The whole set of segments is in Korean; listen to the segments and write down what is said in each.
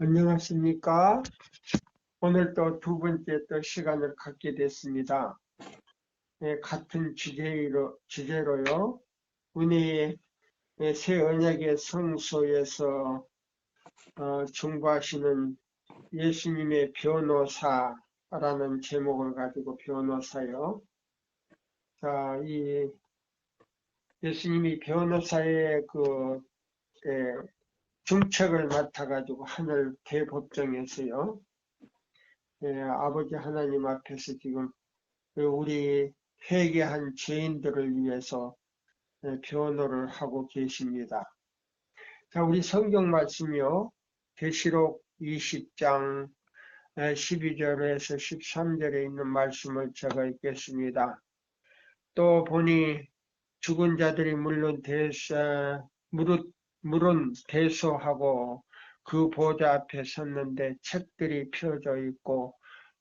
안녕하십니까? 오늘 또 두 번째 또 시간을 갖게 됐습니다. 같은 주제로요. 은혜의 새 언약의 성소에서 중보하시는 예수님의 변호사라는 제목을 가지고 변호사요. 자, 이 예수님이 변호사의 중책을 맡아가지고 하늘 대법정에서요. 아버지 하나님 앞에서 지금 우리 회개한 죄인들을 위해서 변호를 하고 계십니다. 자, 우리 성경 말씀이요. 계시록 20장 12절에서 13절에 있는 말씀을 제가 읽겠습니다. 또 보니 죽은 자들이 물은 대소하고 그 보좌 앞에 섰는데 책들이 펴져 있고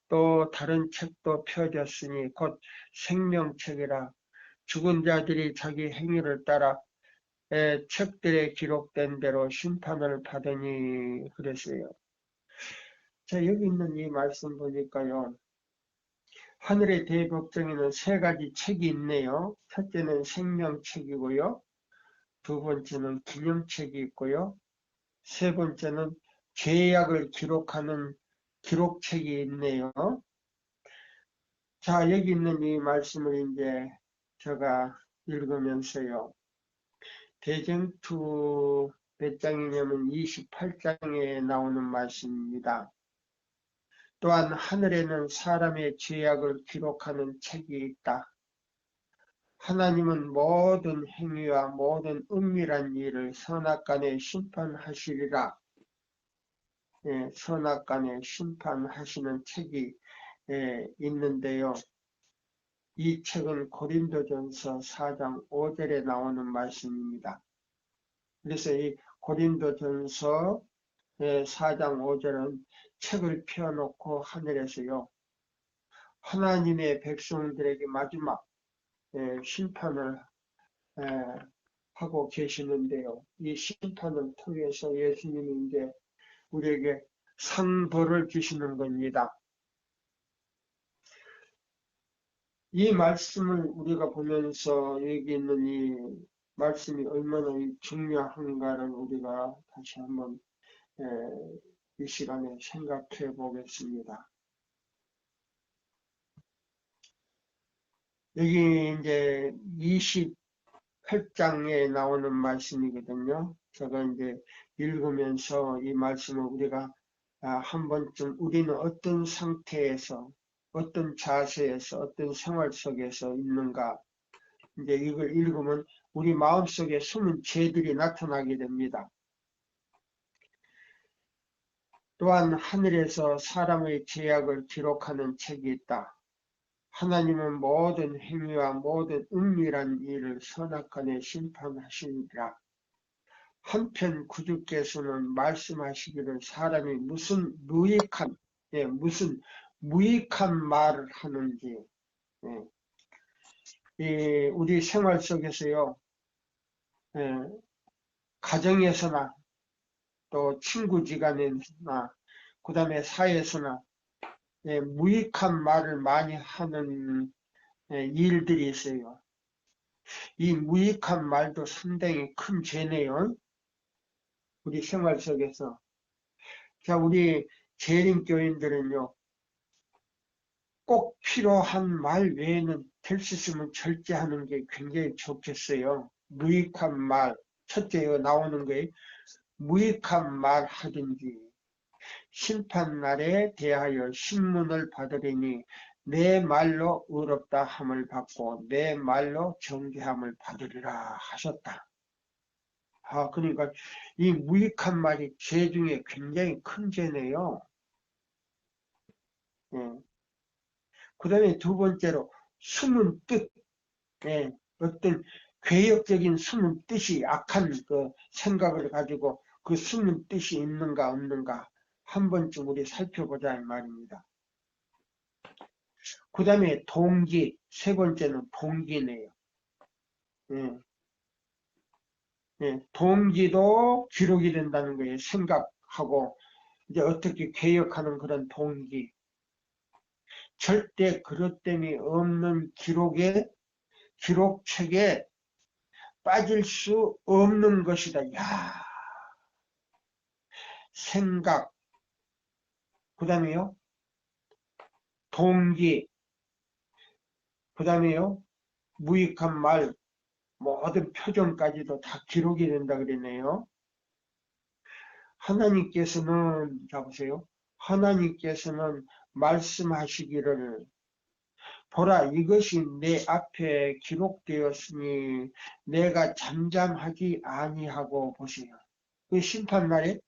또 다른 책도 펴졌으니 곧 생명책이라. 죽은 자들이 자기 행위를 따라 책들에 기록된 대로 심판을 받으니 그랬어요. 자, 여기 있는 이 말씀 보니까요. 하늘의 대법정에는 세 가지 책이 있네요. 첫째는 생명책이고요. 두 번째는 기념책이 있고요. 세 번째는 죄악을 기록하는 기록책이 있네요. 자, 여기 있는 이 말씀을 이제 제가 읽으면서요. 대쟁투 몇 장이냐면 28장에 나오는 말씀입니다. 또한 하늘에는 사람의 죄악을 기록하는 책이 있다. 하나님은 모든 행위와 모든 은밀한 일을 선악간에 심판하시리라. 선악간에 심판하시는 책이 있는데요. 이 책은 고린도전서 4장 5절에 나오는 말씀입니다. 그래서 이 고린도전서 4장 5절은 책을 펴놓고 하늘에서요. 하나님의 백성들에게 마지막 심판을 하고 계시는데요. 이 심판을 통해서 예수님이 이제 우리에게 상벌을 주시는 겁니다. 이 말씀을 우리가 보면서 여기 있는 이 말씀이 얼마나 중요한가를 우리가 다시 한번 이 시간에 생각해 보겠습니다. 여기 이제 28장에 나오는 말씀이거든요. 제가 이제 읽으면서 이 말씀을 우리가 한 번쯤 우리는 어떤 상태에서, 어떤 자세에서, 어떤 생활 속에서 있는가, 이제 이걸 읽으면 우리 마음속에 숨은 죄들이 나타나게 됩니다. 또한 하늘에서 사람의 죄악을 기록하는 책이 있다. 하나님은 모든 행위와 모든 은밀한 일을 선악간에 심판하시니라. 한편 구주께서는 말씀하시기를 사람이 무슨 무익한 말을 하는지, 우리 생활 속에서요, 가정에서나 또 친구지간에나 그 다음에 사회에서나 무익한 말을 많이 하는 일들이 있어요. 이 무익한 말도 상당히 큰 죄네요. 우리 생활 속에서. 자, 우리 재림교인들은요, 꼭 필요한 말 외에는 될 수 있으면 절제하는 게 굉장히 좋겠어요. 무익한 말, 첫째 나오는 거에 무익한 말 하든지, 심판날에 대하여 신문을 받으리니 내 말로 의롭다 함을 받고 내 말로 정죄함을 받으리라 하셨다. 그러니까 이 무익한 말이 죄 중에 굉장히 큰 죄네요. 그 다음에 두 번째로 숨은 뜻, 어떤 괴역적인 숨은 뜻이 악한 그 생각을 가지고 그 숨은 뜻이 있는가 없는가 한 번쯤 우리 살펴보자 이 말입니다. 그 다음에 동기, 세 번째는 동기네요. 동기도 기록이 된다는 거예요. 생각하고 이제 어떻게 개혁하는 그런 동기, 절대 그릇됨이 없는 기록책에 빠질 수 없는 것이다. 야, 생각, 그 다음에요, 동기, 그 다음에요, 무익한 말, 모든 표정까지도 다 기록이 된다 그랬네요. 하나님께서는, 자 보세요. 하나님께서는 말씀하시기를, 보라, 이것이 내 앞에 기록되었으니 내가 잠잠하지 아니하고. 보세요. 그 심판날에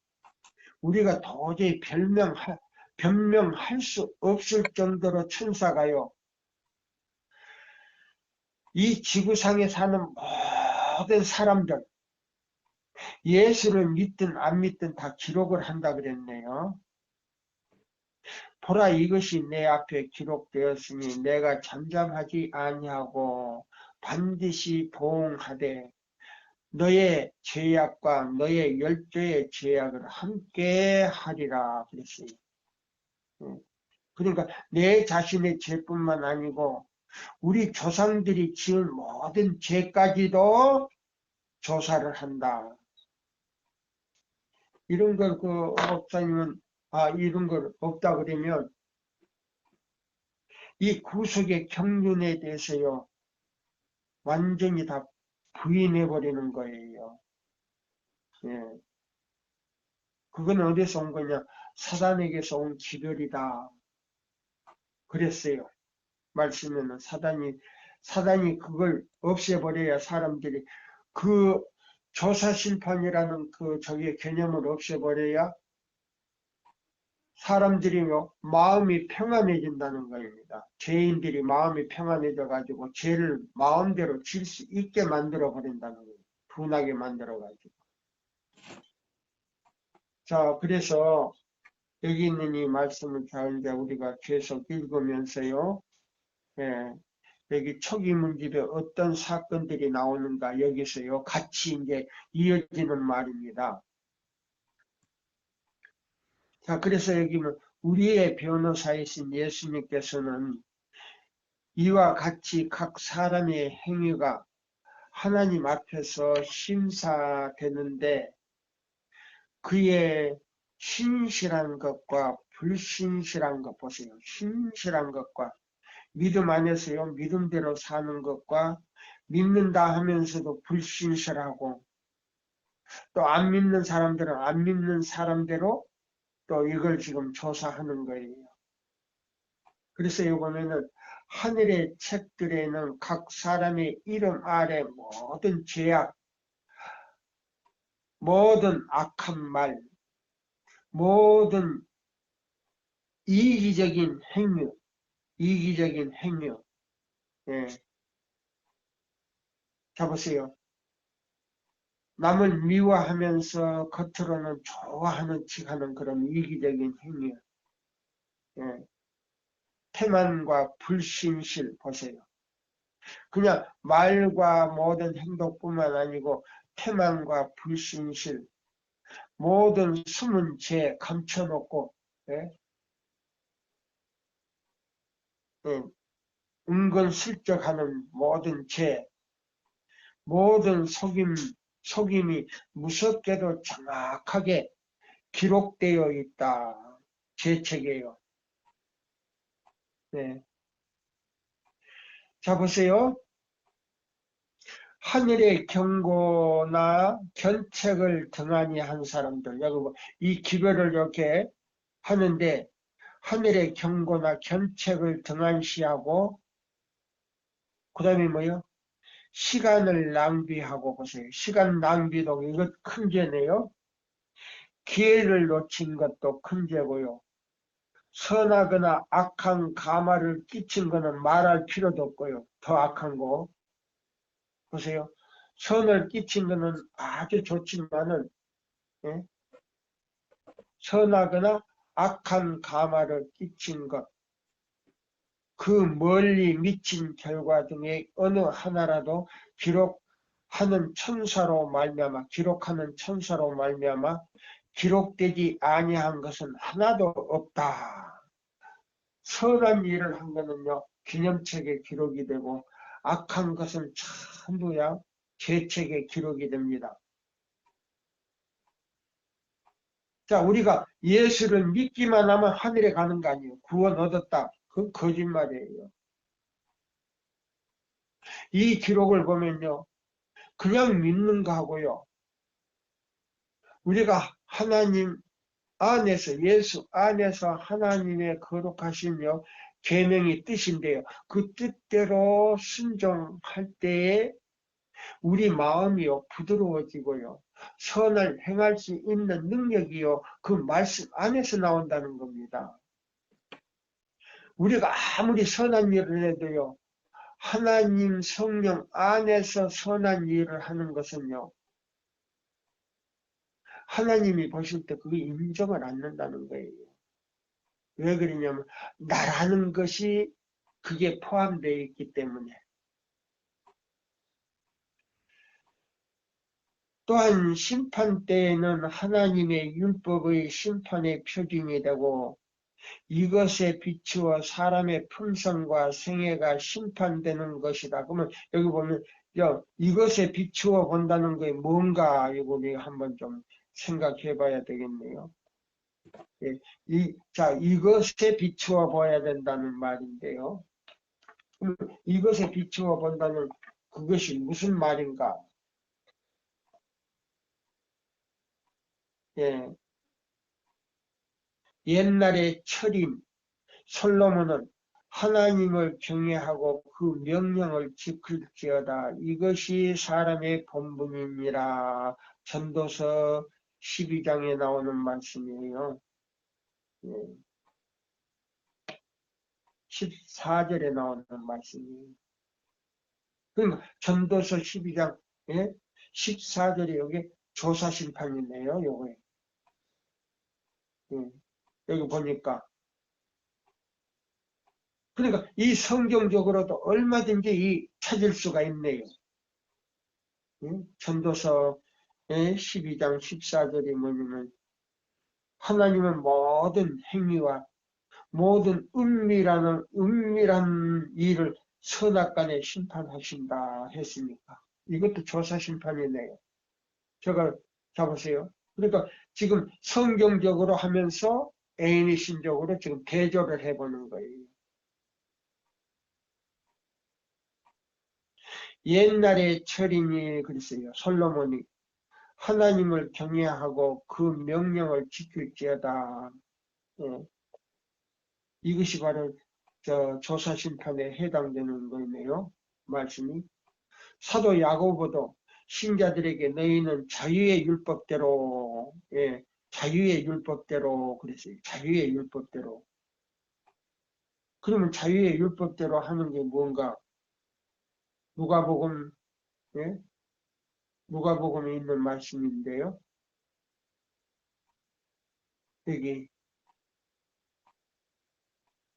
우리가 도저히 변명할 수 없을 정도로 천사가요, 이 지구상에 사는 모든 사람들, 예수를 믿든 안 믿든 다 기록을 한다 그랬네요. 보라, 이것이 내 앞에 기록되었으니 내가 잠잠하지 아니하고 반드시 보응하되 너의 죄악과 너의 열조의 죄악을 함께 하리라 그랬어요. 그러니까 내 자신의 죄뿐만 아니고 우리 조상들이 지은 모든 죄까지도 조사를 한다. 이런 걸 목사님은 이런 걸 없다 그러면 이 구속의 경륜에 대해서요 완전히 다 부인해 버리는 거예요. 예. 그건 어디서 온 거냐? 사단에게서 온 기별이다. 그랬어요. 말씀에는 사단이 그걸 없애버려야 사람들이 그 조사심판이라는 저기 개념을 없애버려야 사람들이요 마음이 평안해진다는 겁니다. 죄인들이 마음이 평안해져 가지고 죄를 마음대로 질 수 있게 만들어 버린다는 거예요. 분하게 만들어 가지고. 자, 그래서 여기 있는 이 말씀을 잘 이제 우리가 계속 읽으면서요. 예, 여기 초기 문집에 어떤 사건들이 나오는가 여기서요 같이 이제 이어지는 말입니다. 자, 그래서 여기는 우리의 변호사이신 예수님께서는 이와 같이 각 사람의 행위가 하나님 앞에서 심사되는데 그의 신실한 것과 불신실한 것 보세요. 신실한 것과 믿음 안에서요 믿음대로 사는 것과 믿는다 하면서도 불신실하고 또 안 믿는 사람들은 안 믿는 사람대로 또 이걸 지금 조사하는 거예요. 그래서 이번에는 하늘의 책들에는 각 사람의 이름 아래 모든 죄악, 모든 악한 말, 모든 이기적인 행위. 예. 자 보세요. 남을 미워하면서 겉으로는 좋아하는 척하는 그런 이기적인 행위. 예. 태만과 불신실 보세요. 그냥 말과 모든 행동뿐만 아니고 태만과 불신실, 모든 숨은 죄 감춰놓고 예? 예. 은근슬쩍하는 모든 죄, 모든 속임이 무섭게도 정확하게 기록되어 있다. 제 책이에요. 네. 자 보세요. 하늘의 경고나 견책을 등한히 한 사람들, 여기 이 기별을 이렇게 하는데 하늘의 경고나 견책을 등한시하고 그 다음에 뭐요? 시간을 낭비하고 보세요. 시간 낭비도 이것 큰 죄네요. 기회를 놓친 것도 큰 죄고요. 선하거나 악한 가마를 끼친 거는 말할 필요도 없고요. 더 악한 거. 보세요. 선을 끼친 거는 아주 좋지만은 예? 선하거나 악한 가마를 끼친 것, 그 멀리 미친 결과 중에 어느 하나라도 기록하는 천사로 말미암아 기록되지 아니한 것은 하나도 없다. 선한 일을 한 거는요, 기념책에 기록이 되고, 악한 것은 전부야 죄책에 기록이 됩니다. 자, 우리가 예수를 믿기만 하면 하늘에 가는 거 아니에요. 구원 얻었다. 그 거짓말이에요. 이 기록을 보면요, 그냥 믿는 거하고요, 우리가 하나님 안에서, 예수 안에서 하나님의 거룩하신요 계명이 뜻인데요, 그 뜻대로 순종할 때에 우리 마음이요 부드러워지고요, 선을 행할 수 있는 능력이요 그 말씀 안에서 나온다는 겁니다. 우리가 아무리 선한 일을 해도요, 하나님 성령 안에서 선한 일을 하는 것은요, 하나님이 보실 때 그게 인정을 않는다는 거예요. 왜 그러냐면 나라는 것이 그게 포함되어 있기 때문에. 또한 심판 때에는 하나님의 율법의 심판의 표징이 되고, 이것에 비추어 사람의 품성과 생애가 심판되는 것이다. 그러면 여기 보면 이것에 비추어 본다는 게 뭔가 이거 한번 좀 생각해 봐야 되겠네요. 예, 자, 이것에 비추어 봐야 된다는 말인데요. 이것에 비추어 본다는 그것이 무슨 말인가? 예, 옛날의 철인 솔로몬은 하나님을 경외하고 그 명령을 지킬지어다. 이것이 사람의 본분이니라. 전도서 12장에 나오는 말씀이에요. 예, 14절에 나오는 말씀이에요. 그러니까 전도서 12장 14절에 여기 조사심판이네요. 요거에. 예, 여기 보니까 그러니까 이 성경적으로도 얼마든지 찾을 수가 있네요. 전도서 12장 14절이 뭐냐면 하나님은 모든 행위와 모든 은밀한 일을 선악간에 심판하신다 했으니까 이것도 조사심판이네요. 저걸 잡으세요. 그러니까 지금 성경적으로 하면서 애니신적으로 지금 대조를 해보는 거예요. 옛날에 철인이 그랬어요. 솔로몬이 하나님을 경외하고 그 명령을 지킬지어다. 예. 이것이 바로 조사심판에 해당되는 거네요. 말씀이. 사도 야고보도 신자들에게 너희는 자유의 율법대로, 자유의 율법대로 그랬어요. 자유의 율법대로. 그러면 자유의 율법대로 하는 게 뭔가? 누가복음, 예? 누가복음에 있는 말씀인데요. 여기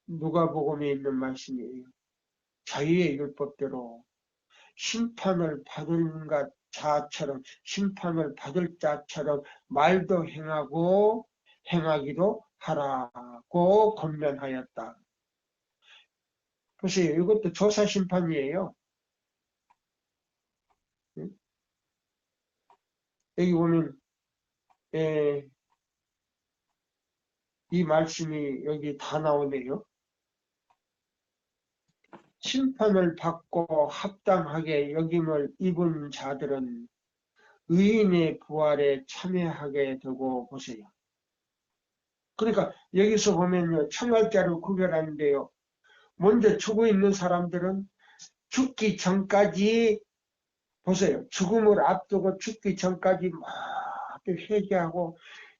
누가복음에 있는 말씀이에요. 자유의 율법대로 심판을 받은 자처럼 심판을 받을 자처럼 말도 행하고 행하기도 하라고 권면하였다. 보세요. 이것도 조사심판이에요. 여기 보면 이 말씀이 여기 다 나오네요. 심판을 받고 합당하게 여김을 입은 자들은 의인의 부활에 참여하게 되고 보세요. 그러니까 여기서 보면요. 청할자를 구별하는데요. 먼저 죽어 있는 사람들은 죽기 전까지 보세요. 죽음을 앞두고 죽기 전까지 막 회개하고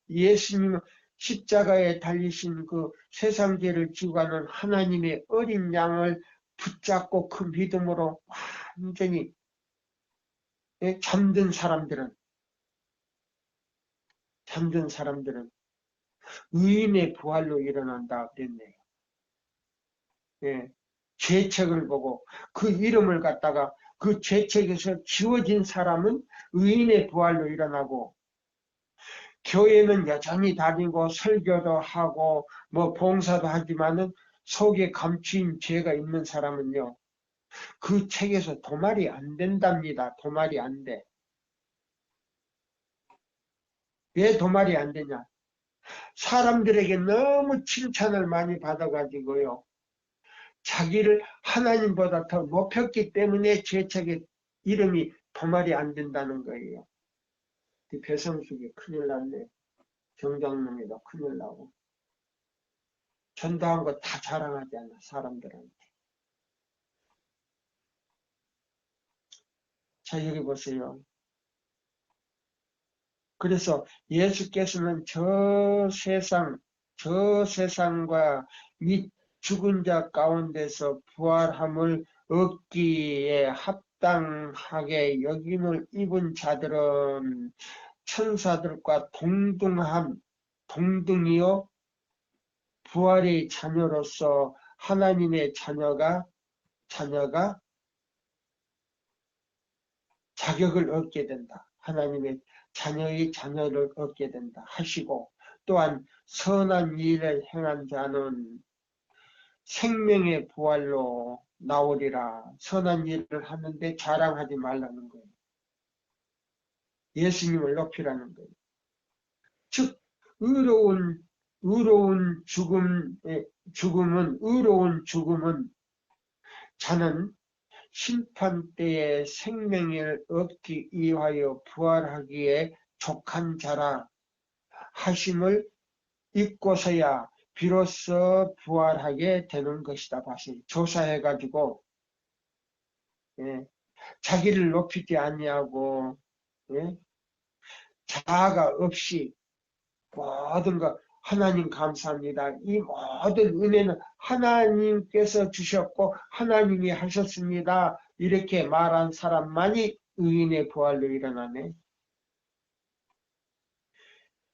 예수님 십자가에 달리신 그 세상 죄를 지고 가는 하나님의 어린 양을 붙잡고 그 믿음으로 완전히 잠든 사람들은 의인의 부활로 일어난다 그랬네요. 예, 죄책을 보고 그 이름을 갖다가 그 죄책에서 지워진 사람은 의인의 부활로 일어나고 교회는 여전히 다니고 설교도 하고 뭐 봉사도 하지만은 속에 감추인 죄가 있는 사람은요, 그 책에서 도말이 안 된답니다. 도말이 안 돼. 왜 도말이 안 되냐? 사람들에게 너무 칭찬을 많이 받아가지고요, 자기를 하나님보다 더 높였기 때문에 죄책의 이름이 도말이 안 된다는 거예요. 그 배성숙이 큰일 났네. 정장롱이도 큰일 나고. 전도한 거 다 자랑하잖아, 사람들한테. 자, 여기 보세요. 그래서 예수께서는 저 세상과 및 죽은 자 가운데서 부활함을 얻기에 합당하게 여김을 입은 자들은 천사들과 동등이요, 부활의 자녀로서 하나님의 자녀가 자격을 얻게 된다. 하나님의 자녀의 자녀를 얻게 된다 하시고, 또한 선한 일을 행한 자는 생명의 부활로 나오리라. 선한 일을 하는데 자랑하지 말라는 거예요. 예수님을 높이라는 거예요. 즉 의로운 죽음은 자는 심판 때에 생명을 얻기 위하여 부활하기에 족한 자라 하심을 잊고서야 비로소 부활하게 되는 것이다. 다시 조사해가지고, 예, 자기를 높이지 아니하고, 예, 자아가 없이 모든 것, 하나님 감사합니다. 이 모든 은혜는 하나님께서 주셨고 하나님이 하셨습니다. 이렇게 말한 사람만이 의인의 부활로 일어나네.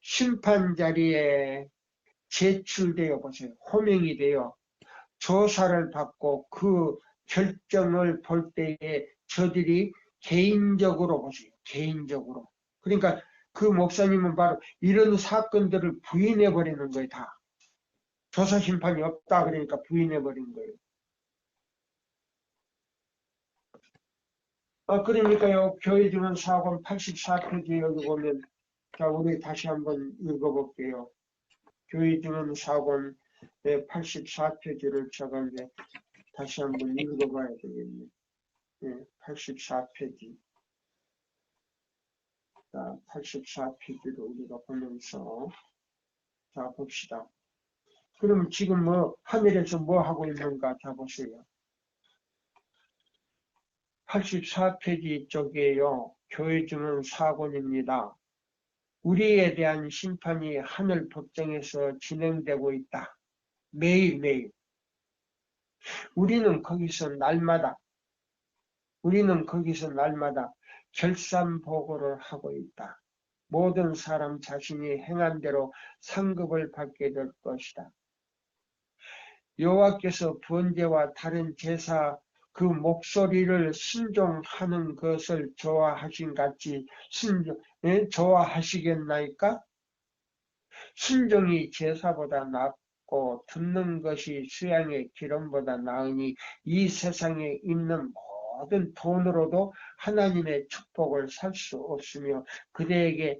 심판 자리에 제출되어 보세요. 호명이 되어 조사를 받고 그 결정을 볼 때에 저들이 개인적으로 보세요. 개인적으로. 그러니까 그 목사님은 바로 이런 사건들을 부인해버리는 거예요. 다. 조사 심판이 없다 그러니까 부인해버린 거예요. 그러니까요. 교회 증언 사권 84페이지 여기 보면, 자, 우리 다시 한번 읽어볼게요. 교회 증언 사권 84페이지를 제가 이제 다시 한번 읽어봐야 되겠네. 84페이지. 자, 84페이지를 우리가 보면서, 자, 봅시다. 그럼 지금 뭐, 하늘에서 뭐 하고 있는가? 자, 보세요. 84페이지 쪽에요. 교회 증언 사권입니다. 우리에 대한 심판이 하늘 법정에서 진행되고 있다. 매일매일. 우리는 거기서 날마다 결산보고를 하고 있다. 모든 사람 자신이 행한 대로 상급을 받게 될 것이다. 여호와께서 번제와 다른 제사 그 목소리를 순종하는 것을 좋아하신 같이 좋아하시겠나이까? 순종이 제사보다 낫고 듣는 것이 수양의 기름보다 나으니 이 세상에 있는 모든 돈으로도 하나님의 축복을 살 수 없으며 그대에게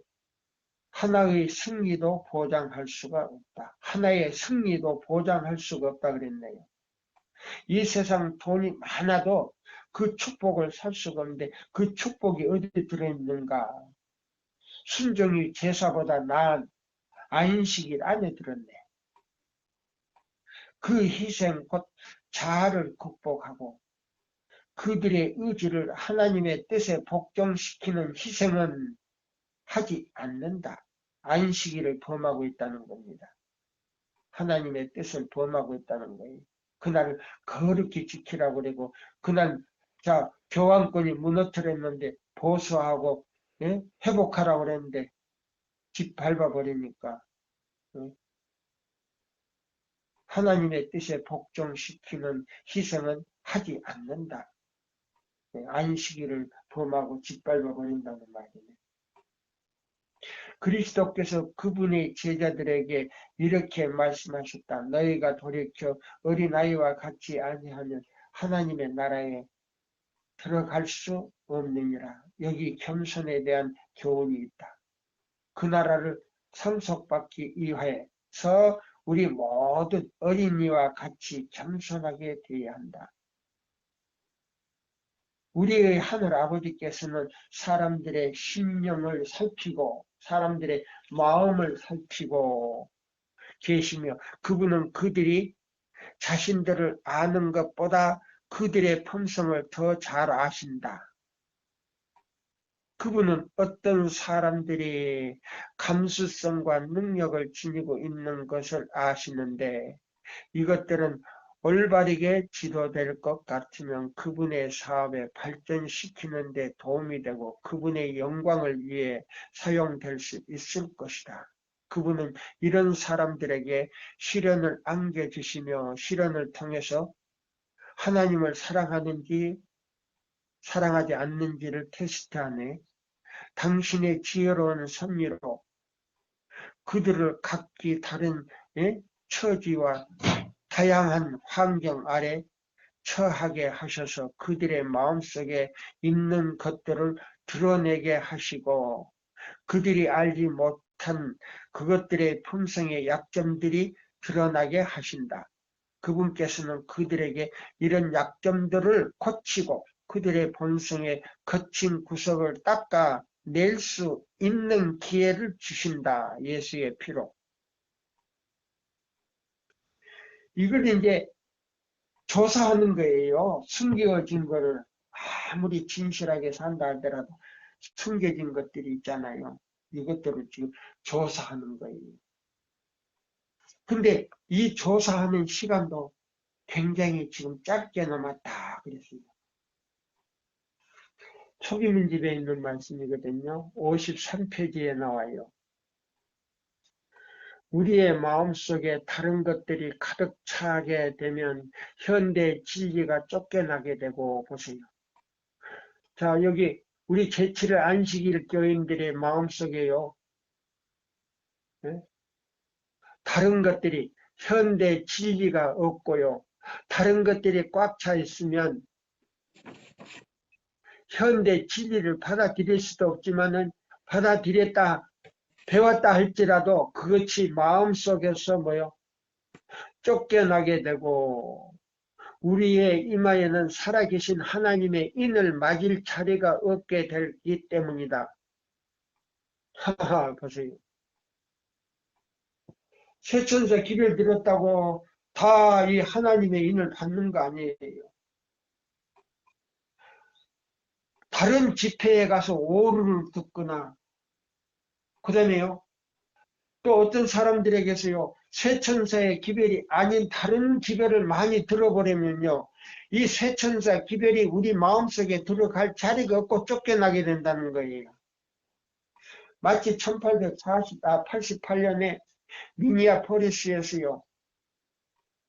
하나의 승리도 보장할 수가 없다. 하나의 승리도 보장할 수가 없다 그랬네요. 이 세상 돈이 많아도 그 축복을 살 수가 없는데 그 축복이 어디 들어있는가? 순종이 제사보다 나은 안식일 안에 들었네. 그 희생 곧 자아를 극복하고 그들의 의지를 하나님의 뜻에 복종시키는 희생은 하지 않는다. 안식일을 범하고 있다는 겁니다. 하나님의 뜻을 범하고 있다는 거예요. 그날을 거룩히 지키라고 그러고 그날 자 교황권이 무너뜨렸는데 보수하고 회복하라고 그랬는데 집 밟아버리니까 하나님의 뜻에 복종시키는 희생은 하지 않는다. 안식일을 범하고 짓밟아버린다는 말이네. 그리스도께서 그분의 제자들에게 이렇게 말씀하셨다. 너희가 돌이켜 어린아이와 같이 아니하면 하나님의 나라에 들어갈 수 없느니라. 여기 겸손에 대한 교훈이 있다. 그 나라를 상속받기 위해서 우리 모든 어린이와 같이 겸손하게 되어야 한다. 우리의 하늘 아버지께서는 사람들의 심령을 살피고 사람들의 마음을 살피고 계시며 그분은 그들이 자신들을 아는 것보다 그들의 품성을 더 잘 아신다. 그분은 어떤 사람들이 감수성과 능력을 지니고 있는 것을 아시는데 이것들은 올바르게 지도될 것 같으면 그분의 사업에 발전시키는 데 도움이 되고 그분의 영광을 위해 사용될 수 있을 것이다. 그분은 이런 사람들에게 시련을 안겨주시며 시련을 통해서 하나님을 사랑하는지 사랑하지 않는지를 테스트하네. 당신의 지혜로운 섭리로 그들을 각기 다른 처지와 다양한 환경 아래 처하게 하셔서 그들의 마음속에 있는 것들을 드러내게 하시고 그들이 알지 못한 그것들의 품성의 약점들이 드러나게 하신다. 그분께서는 그들에게 이런 약점들을 고치고 그들의 본성의 거친 구석을 닦아낼 수 있는 기회를 주신다. 예수의 피로. 이걸 이제 조사하는 거예요. 숨겨진 거를 아무리 진실하게 산다 하더라도 숨겨진 것들이 있잖아요. 이것들을 지금 조사하는 거예요. 근데 이 조사하는 시간도 굉장히 지금 짧게 남았다 그랬습니다. 초기민집에 있는 말씀이거든요. 53페이지에 나와요. 우리의 마음속에 다른 것들이 가득 차게 되면 현대 진리가 쫓겨나게 되고 보세요. 자, 여기 우리 제7일 안식일 교인들의 마음속에요. 예? 다른 것들이 현대 진리가 없고요. 다른 것들이 꽉 차 있으면 현대 진리를 받아들일 수도 없지만은 받아들였다, 배웠다 할지라도 그것이 마음속에서 쫓겨나게 되고 우리의 이마에는 살아계신 하나님의 인을 맞을 차례가 없게 되기 때문이다. 하하, 보세요. 세천사 기별 드렸다고 다 이 하나님의 인을 받는 거 아니에요. 다른 집회에 가서 오류를 듣거나 그 다음에요. 또 어떤 사람들에게서요. 세천사의 기별이 아닌 다른 기별을 많이 들어버리면요. 이 세천사 기별이 우리 마음속에 들어갈 자리가 없고 쫓겨나게 된다는 거예요. 마치 1888년에 미니아폴리스에서요.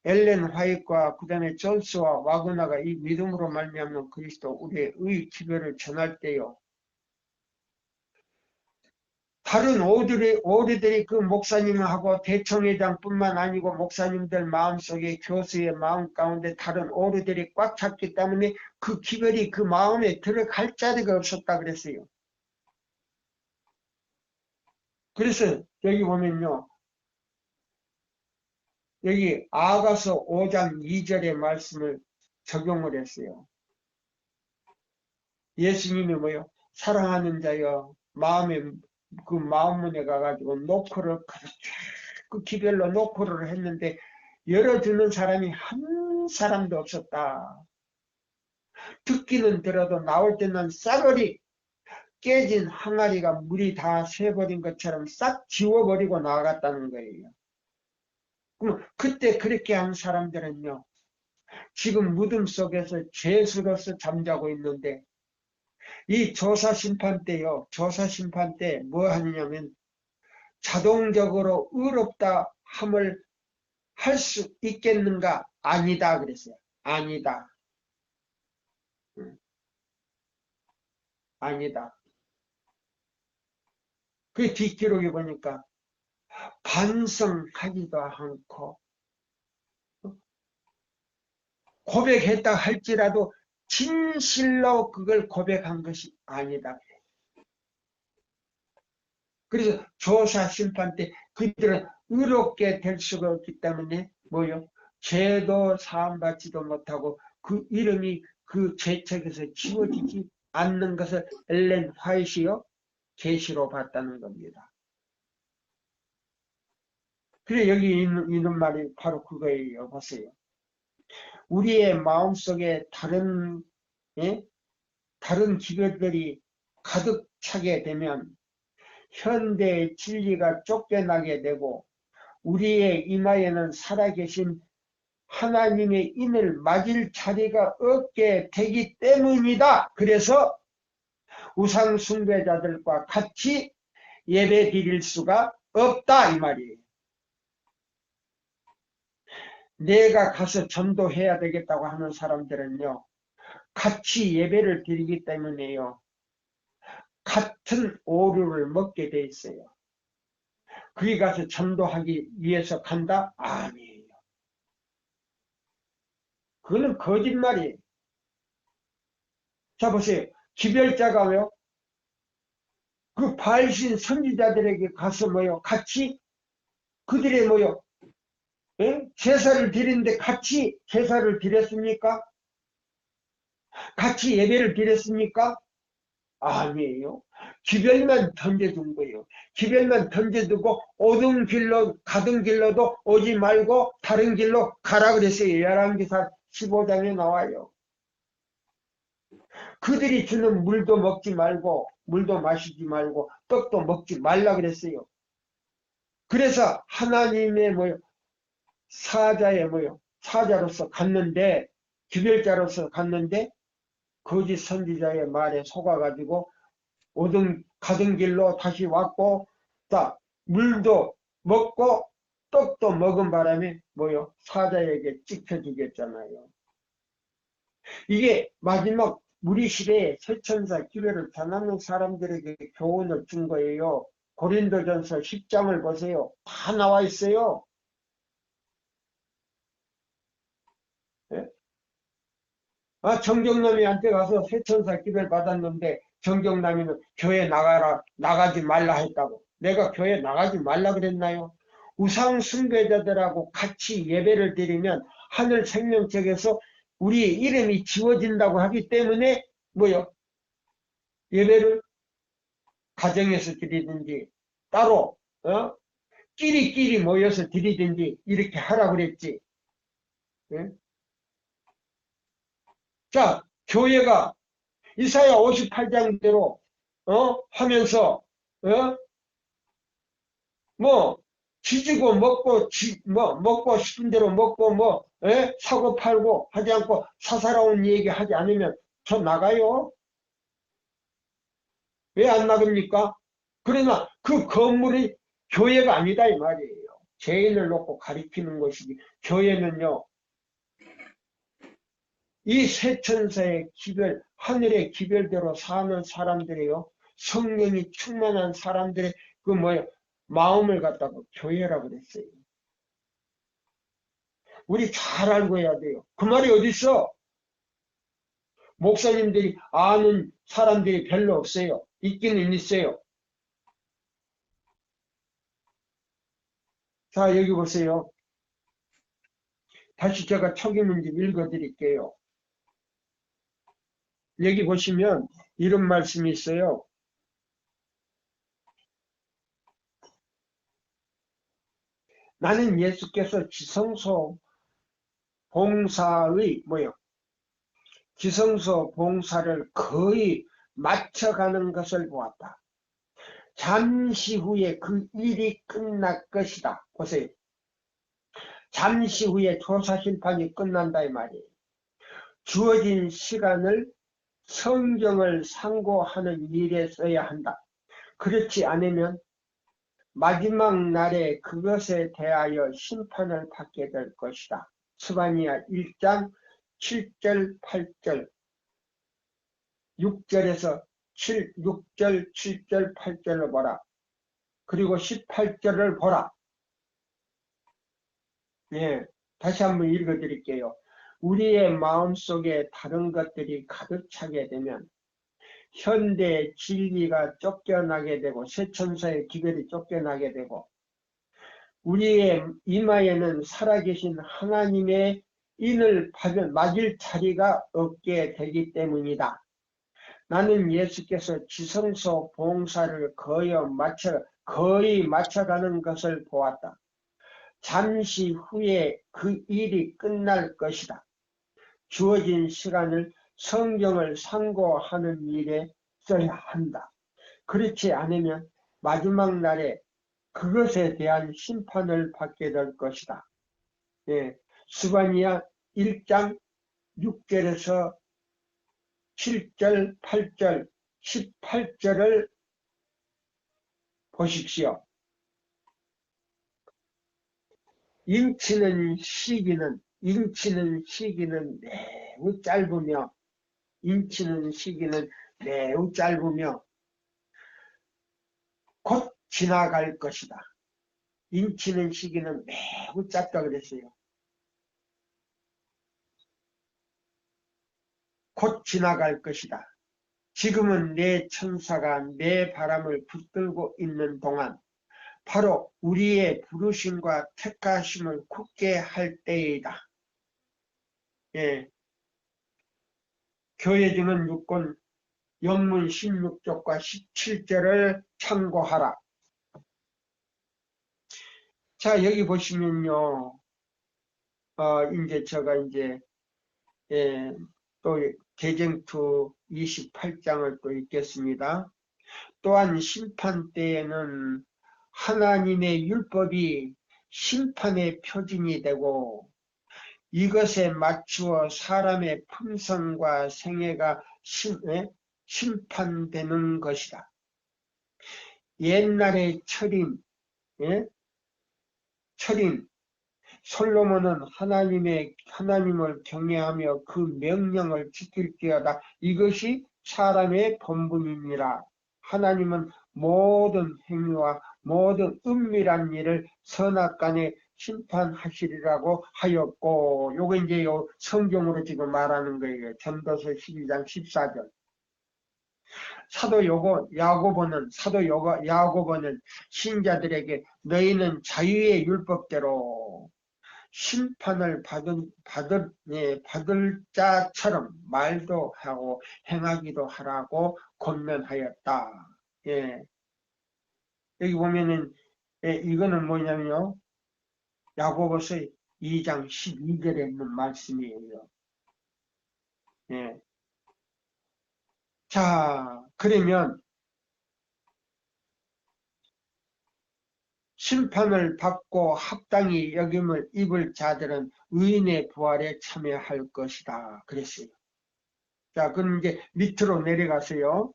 엘렌 화이트와 그 다음에 존스와 와그나가 이 믿음으로 말미암는 그리스도 우리의 의 기별을 전할 때요. 다른 오리들이 그 목사님하고 대청회장뿐만 아니고 목사님들 마음속에 교수의 마음 가운데 다른 오리들이 꽉 찼기 때문에 그 기별이 그 마음에 들어갈 자리가 없었다 그랬어요. 그래서 여기 보면요. 여기 아가서 5장 2절의 말씀을 적용을 했어요. 예수님이 사랑하는 자여 마음에 그 마음문에 가가지고 노크를 그 기별로 노크를 했는데 열어주는 사람이 한 사람도 없었다. 듣기는 들어도 나올 때는 싸그리 깨진 항아리가 물이 다 새버린 것처럼 싹 지워버리고 나갔다는 거예요. 그럼 그때 그렇게 한 사람들은요. 지금 무덤 속에서 죄수로서 잠자고 있는데 이 조사심판 때요. 조사심판 때 뭐 하느냐면 자동적으로 의롭다 함을 할 수 있겠는가? 아니다 그랬어요. 아니다. 아니다. 그 뒷기록에 보니까 반성하지도 않고 고백했다 할지라도 진실로 그걸 고백한 것이 아니다. 그래서 조사 심판 때 그들은 의롭게 될 수가 없기 때문에 뭐요? 죄도 사함받지도 못하고 그 이름이 그 죄책에서 지워지지 않는 것을 엘렌 화이트요 계시로 봤다는 겁니다. 그래 여기 있는 말이 바로 그거예요. 보세요. 우리의 마음속에 다른 기별들이 가득 차게 되면 현대의 진리가 쫓겨나게 되고 우리의 이마에는 살아계신 하나님의 인을 맞을 자리가 없게 되기 때문이다. 그래서 우상 숭배자들과 같이 예배 드릴 수가 없다 이 말이에요. 내가 가서 전도해야 되겠다고 하는 사람들은요. 같이 예배를 드리기 때문에요. 같은 오류를 먹게 돼 있어요. 거기 가서 전도하기 위해서 간다? 아니에요. 그거는 거짓말이에요. 자 보세요. 기별자가요. 그 바알신 선지자들에게 가서 뭐요? 같이 그들의 뭐요? 제사를 드리는데 같이 제사를 드렸습니까? 같이 예배를 드렸습니까? 아니에요. 기별만 던져준 거예요. 기별만 던져두고 오던 길로 가던 길로도 오지 말고 다른 길로 가라 그랬어요. 열왕기사 15장에 나와요. 그들이 주는 물도 먹지 말고 물도 마시지 말고 떡도 먹지 말라 그랬어요. 그래서 하나님의 사자로서 갔는데 기별자로서 갔는데 거짓 선지자의 말에 속아가지고 가던 길로 다시 왔고 자 물도 먹고 떡도 먹은 바람에 사자에게 찍혀 죽였잖아요. 이게 마지막 우리 시대에 새천사 기별을 전하는 사람들에게 교훈을 준 거예요. 고린도전서 10장을 보세요. 다 나와 있어요. 예? 정경남이한테 가서 새천사 기별 받았는데 정경남이는 교회 나가지 말라 했다고. 내가 교회 나가지 말라 그랬나요? 우상 숭배자들하고 같이 예배를 드리면 하늘 생명책에서 우리의 이름이 지워진다고 하기 때문에 예배를 가정에서 드리든지 따로 끼리끼리 모여서 드리든지 이렇게 하라 그랬지. 예? 자, 교회가 이사야 58장대로 하면서 지지고 먹고 싶은 대로 먹고 사고 팔고 하지 않고 사사로운 얘기 하지 않으면 저 나가요. 왜 안 나갑니까? 그러나 그 건물이 교회가 아니다 이 말이에요. 죄인을 놓고 가리키는 것이지. 교회는요. 이 세천사의 기별, 하늘의 기별대로 사는 사람들이요. 성령이 충만한 사람들의 마음을 갖다가 교회라고 그랬어요. 우리 잘 알고 해야 돼요. 그 말이 어디 있어? 목사님들이 아는 사람들이 별로 없어요. 있기는 있어요. 자, 여기 보세요. 다시 제가 초기문제 읽어드릴게요. 여기 보시면 이런 말씀이 있어요. 나는 예수께서 지성소 봉사의 지성소 봉사를 거의 마쳐가는 것을 보았다. 잠시 후에 그 일이 끝날 것이다. 보세요. 잠시 후에 조사심판이 끝난다 이 말이에요. 주어진 시간을 성경을 상고하는 일에 써야 한다. 그렇지 않으면 마지막 날에 그것에 대하여 심판을 받게 될 것이다. 스바냐 1장 7절 8절 6절에서 6절 7절 8절로 보라. 그리고 18절을 보라. 예, 다시 한번 읽어드릴게요. 우리의 마음속에 다른 것들이 가득 차게 되면 현대 진리가 쫓겨나게 되고 새 천사의 기별이 쫓겨나게 되고 우리의 이마에는 살아계신 하나님의 인을 맞을 자리가 없게 되기 때문이다. 나는 예수께서 지성소 봉사를 거의 마쳐가는 것을 보았다. 잠시 후에 그 일이 끝날 것이다. 주어진 시간을 성경을 상고하는 일에 써야 한다. 그렇지 않으면 마지막 날에 그것에 대한 심판을 받게 될 것이다. 예, 스바냐 1장 6절에서 7절, 8절, 18절을 보십시오. 인치는 시기는 매우 짧으며 곧 지나갈 것이다. 인치는 시기는 매우 짧다 그랬어요. 곧 지나갈 것이다. 지금은 내 천사가 내 바람을 붙들고 있는 동안 바로 우리의 부르심과 택하심을 굳게 할 때이다. 예. 교회증은 6권 영문 16쪽과 17절을 참고하라. 자, 여기 보시면요. 이제 제가 또 계쟁투 28장을 또 읽겠습니다. 또한 심판 때에는 하나님의 율법이 심판의 표징이 되고 이것에 맞추어 사람의 품성과 생애가 심판되는 것이다. 옛날의 철인 솔로몬은 하나님을 경외하며 그 명령을 지킬지어다. 이것이 사람의 본분이니라. 하나님은 모든 행위와 모든 은밀한 일을 선악간에 심판하시리라고 하였고, 요거 이제 성경으로 지금 말하는 거예요. 전도서 12장 14절. 사도 야고보는 신자들에게 너희는 자유의 율법대로 심판을 받을 자처럼 말도 하고 행하기도 하라고 권면하였다. 예. 여기 보면은 이거는 뭐냐면요. 야고보서 2장 12절에 있는 말씀이에요. 예. 자, 그러면 심판을 받고 합당히 여김을 입을 자들은 의인의 부활에 참여할 것이다. 그랬어요. 자, 그럼 이제 밑으로 내려가서요.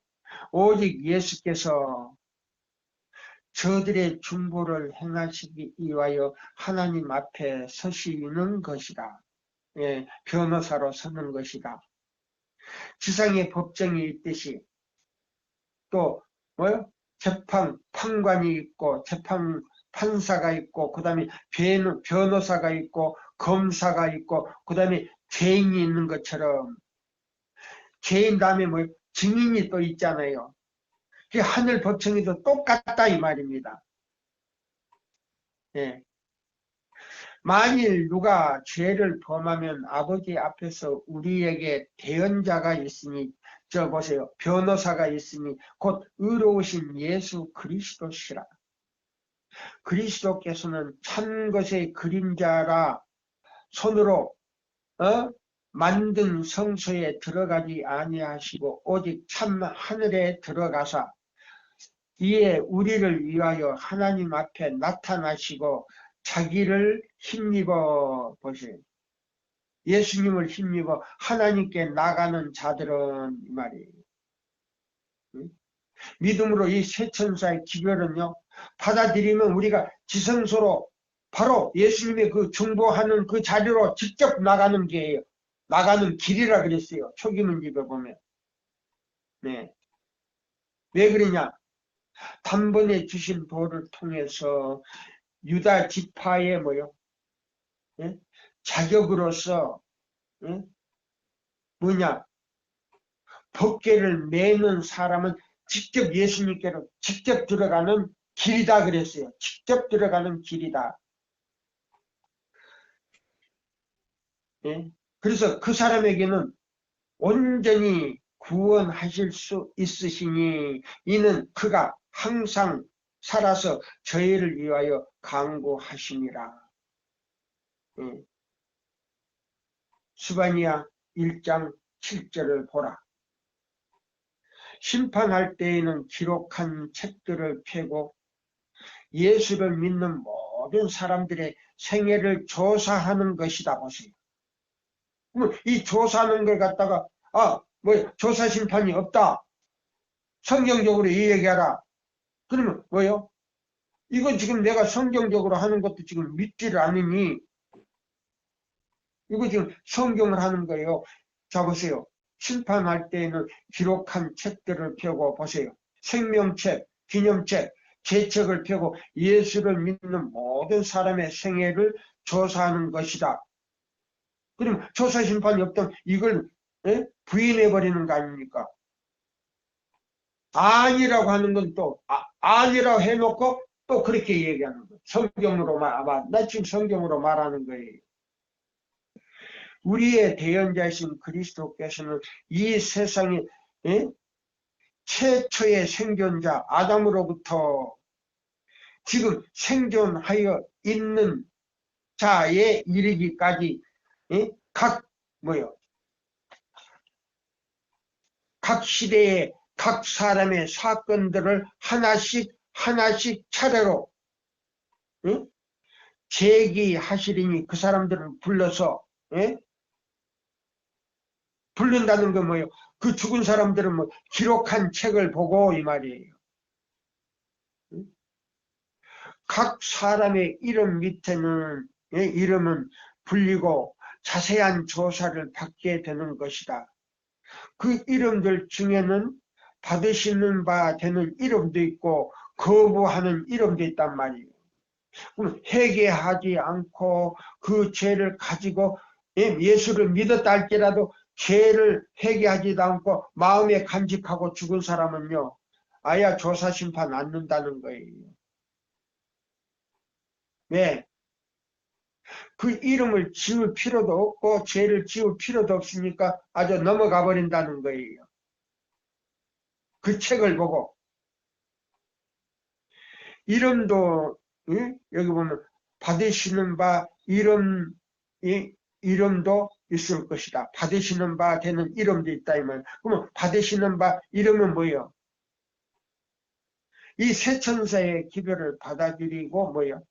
오직 예수께서 저들의 중보를 행하시기 위하여 하나님 앞에 서시는 것이다. 예, 변호사로 서는 것이다. 지상의 법정이 있듯이 또 판관이 있고 판사가 있고 그 다음에 변호사가 있고 검사가 있고 그 다음에 죄인이 있는 것처럼 죄인 다음에 증인이 또 있잖아요. 하늘 법정에도 똑같다 이 말입니다. 예. 만일 누가 죄를 범하면 아버지 앞에서 우리에게 대언자가 있으니 보세요. 변호사가 있으니 곧 의로우신 예수 그리스도시라. 그리스도께서는 참 것의 그림자라 손으로 만든 성소에 들어가지 아니하시고 오직 참 하늘에 들어가사 이에 우리를 위하여 하나님 앞에 나타나시고 자기를 힘입어 보세요. 예수님을 힘입어 하나님께 나가는 자들은 이 말이에요. 믿음으로 이 새 천사의 기별은요. 받아들이면 우리가 지성소로 바로 예수님의 그 중보하는 그 자리로 직접 나가는 길이라 그랬어요. 초기 문집에 보면. 네. 왜 그러냐? 단번에 주신 도를 통해서 유다 지파의 뭐요? 예? 자격으로서 예? 뭐냐? 법궤를 매는 사람은 직접 예수님께로 직접 들어가는 길이다 그랬어요. 직접 들어가는 길이다. 예? 그래서 그 사람에게는 온전히 구원하실 수 있으시니 이는 그가 항상 살아서 저희를 위하여 간구하시니라. 예. 스바냐 1장 7절을 보라. 심판할 때에는 기록한 책들을 펴고 예수를 믿는 모든 사람들의 생애를 조사하는 것이다 보세요. 이 조사하는 걸 갖다가 조사 심판이 없다. 성경적으로 이 얘기하라. 그러면 뭐요? 이건 지금 내가 성경적으로 하는 것도 지금 믿지를 않으니 이거 지금 성경을 하는 거예요. 자 보세요. 심판할 때에는 기록한 책들을 펴고 보세요. 생명책, 기념책, 제책을 펴고 예수를 믿는 모든 사람의 생애를 조사하는 것이다. 그럼 조사 심판이 없던 이걸 부인해버리는 거 아닙니까? 아니라고 하는 건 또 아니라고 해놓고 또 그렇게 얘기하는 거예요. 성경으로 나 지금 성경으로 말하는 거예요. 우리의 대연자이신 그리스도께서는 이 세상에 최초의 생존자 아담으로부터 지금 생존하여 있는 자에 이르기까지 각 시대의 각 사람의 사건들을 하나씩 차례로 제기하시리니 그 사람들을 불러서 부른다는 건 뭐예요? 그 죽은 사람들은 기록한 책을 보고 이 말이에요. 각 사람의 이름 밑에는 이름은 불리고 자세한 조사를 받게 되는 것이다. 그 이름들 중에는 받으시는 바 되는 이름도 있고 거부하는 이름도 있단 말이에요. 그럼 회개하지 않고 그 죄를 가지고 예수를 믿었다 할지라도 죄를 회개하지도 않고 마음에 간직하고 죽은 사람은요, 아야 조사 심판 않는다는 거예요. 왜? 그 이름을 지울 필요도 없고 죄를 지울 필요도 없으니까 아주 넘어가 버린다는 거예요. 그 책을 보고. 이름도 여기 보면 받으시는 바 이름도 있을 것이다. 받으시는 바 되는 이름도 있다. 이 말. 그러면 받으시는 바 이름은 뭐예요? 이 세 천사의 기별을 받아들이고 뭐예요?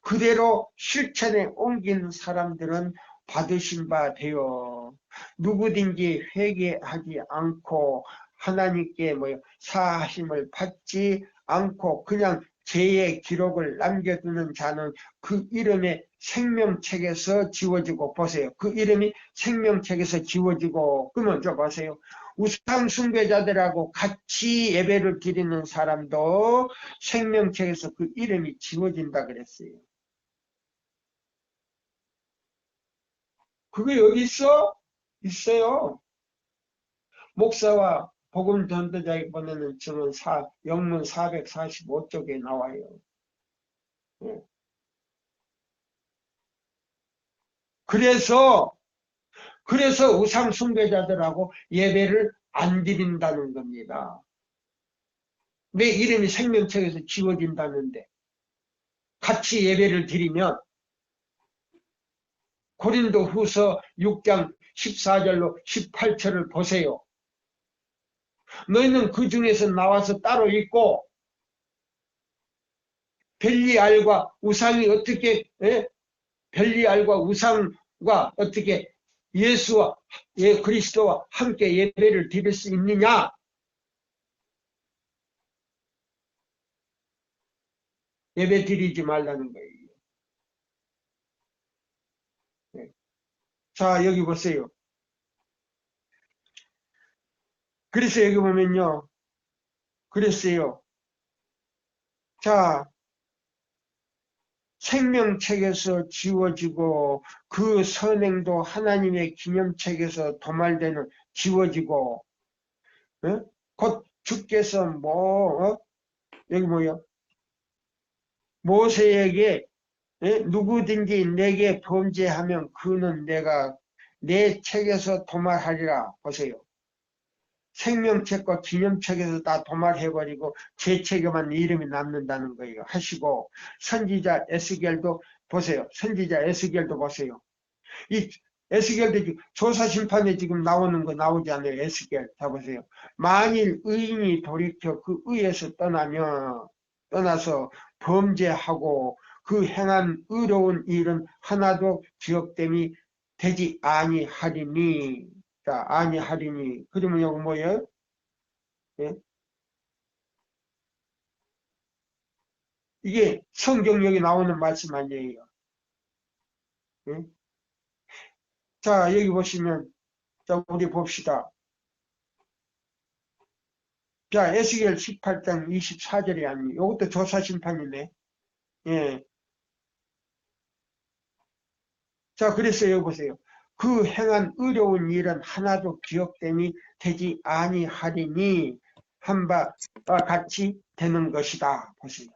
그대로 실천에 옮긴 사람들은 받으신 바 되어 누구든지 회개하지 않고 하나님께 사하심을 받지 않고 그냥 죄의 기록을 남겨두는 자는 그 이름의 생명책에서 지워지고 보세요. 그 이름이 생명책에서 지워지고 그러면 좀 보세요. 우상 숭배자들하고 같이 예배를 드리는 사람도 생명책에서 그 이름이 지워진다 그랬어요. 그게 여기 있어? 있어요. 목사와 복음 전도자에게 보내는 증은 영문 445쪽에 나와요. 예. 그래서 우상 숭배자들하고 예배를 안 드린다는 겁니다. 내 이름이 생명책에서 지워진다는데 같이 예배를 드리면 고린도 후서 6장 14절로 18절을 보세요. 너희는 그 중에서 나와서 따로 있고 벨리알과 우상이 어떻게 벨리알과 우상과 어떻게 예수와 그리스도와 함께 예배를 드릴 수 있느냐? 예배 드리지 말라는 거예요. 자, 여기 보세요. 그래서 여기 보면요. 그랬어요. 자, 생명책에서 지워지고 그 선행도 하나님의 기념책에서 도말되는 지워지고 곧 주께서 여기 뭐야? 모세에게 누구든지 내게 범죄하면 그는 내가 내 책에서 도말하리라. 보세요. 생명책과 기념책에서 다 도말해버리고 제 책에만 이름이 남는다는 거예요. 하시고 선지자 에스겔도 보세요. 선지자 에스겔도 보세요. 이 에스겔도 지금 조사심판에 지금 나오는 거 나오지 않아요. 에스겔 다 보세요. 만일 의인이 돌이켜 그 의에서 떠나서 범죄하고 그 행한 의로운 일은 하나도 기억됨이 되지 아니하리니. 자, 아니하리니. 그러면 여기 뭐예요? 예? 이게 성경역에 나오는 말씀 아니에요. 예? 자, 여기 보시면, 자, 우리 봅시다. 자, 에스겔 18장 24절이 아니에요. 이것도 조사심판이네. 예. 자, 그래서 여기 보세요. 그 행한 의로운 일은 하나도 기억됨이 되지 아니하리니 한 바와 같이 되는 것이다. 보세요.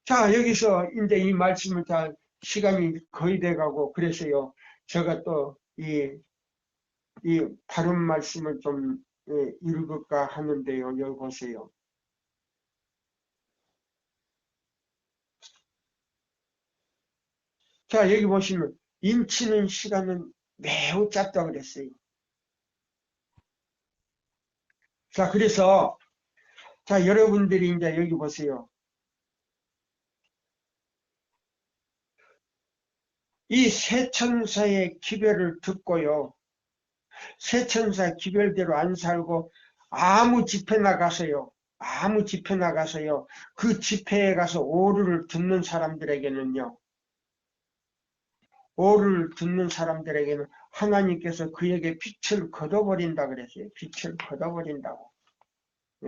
자, 여기서 이제 이 말씀을 다 시간이 거의 돼가고 그래서요. 제가 또 이 다른 말씀을 좀 읽을까 하는데요. 여기 보세요. 자, 여기 보시면 인치는 시간은 매우 짧다고 그랬어요. 자, 그래서 자, 여러분들이 이제 여기 보세요. 이 세천사의 기별을 듣고요. 세천사 기별대로 안 살고 아무 집회 나가서요. 아무 집회 나가서요. 그 집회에 가서 오류를 듣는 사람들에게는요. 오류를 듣는 사람들에게는 하나님께서 그에게 빛을 걷어버린다 그랬어요. 빛을 걷어버린다고.